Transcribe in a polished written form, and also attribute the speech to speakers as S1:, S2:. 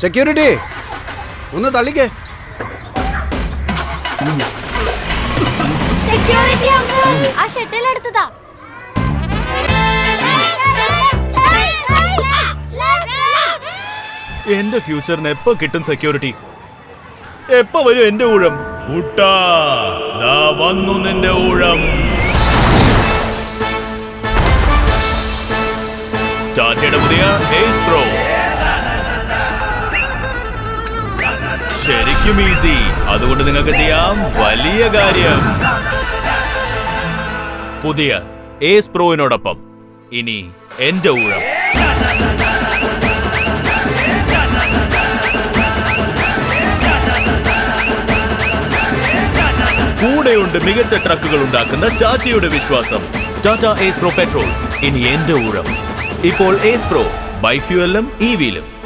S1: Security ഒന്ന് തള്ളിക്കേ.
S2: Security uncle ആ shuttle എടുത്തതാ.
S3: എന്റെ ഫ്യൂച്ചറിന് എപ്പോ കിട്ടും സെക്യൂരിറ്റി? എപ്പോ വരും എന്റെ ഊഴം? കുട്ടാ, ദാ വന്നു നിന്റെ ഊഴം. ടാറ്റയുടെ പുതിയ എയ്സ് പ്രോ ശരിക്കും ഈസി. അതുകൊണ്ട് നിങ്ങൾക്ക് ചെയ്യാം വലിയ കാര്യം. പുതിയ എയ്സ് പ്രോയിനോടൊപ്പം ഇനി എന്റെ ഊഴം. കൂടെയുണ്ട് മികച്ച ട്രക്കുകൾ ഉണ്ടാക്കുന്ന ടാറ്റയുടെ വിശ്വാസം. ടാറ്റ എയ്സ് പ്രോ പെട്രോൾ, ഇനി എന്റെ ഊഴം. ഇപ്പോൾ എയ്സ് പ്രോ ബൈഫ്യൂവലിലും ഇവിയിലും.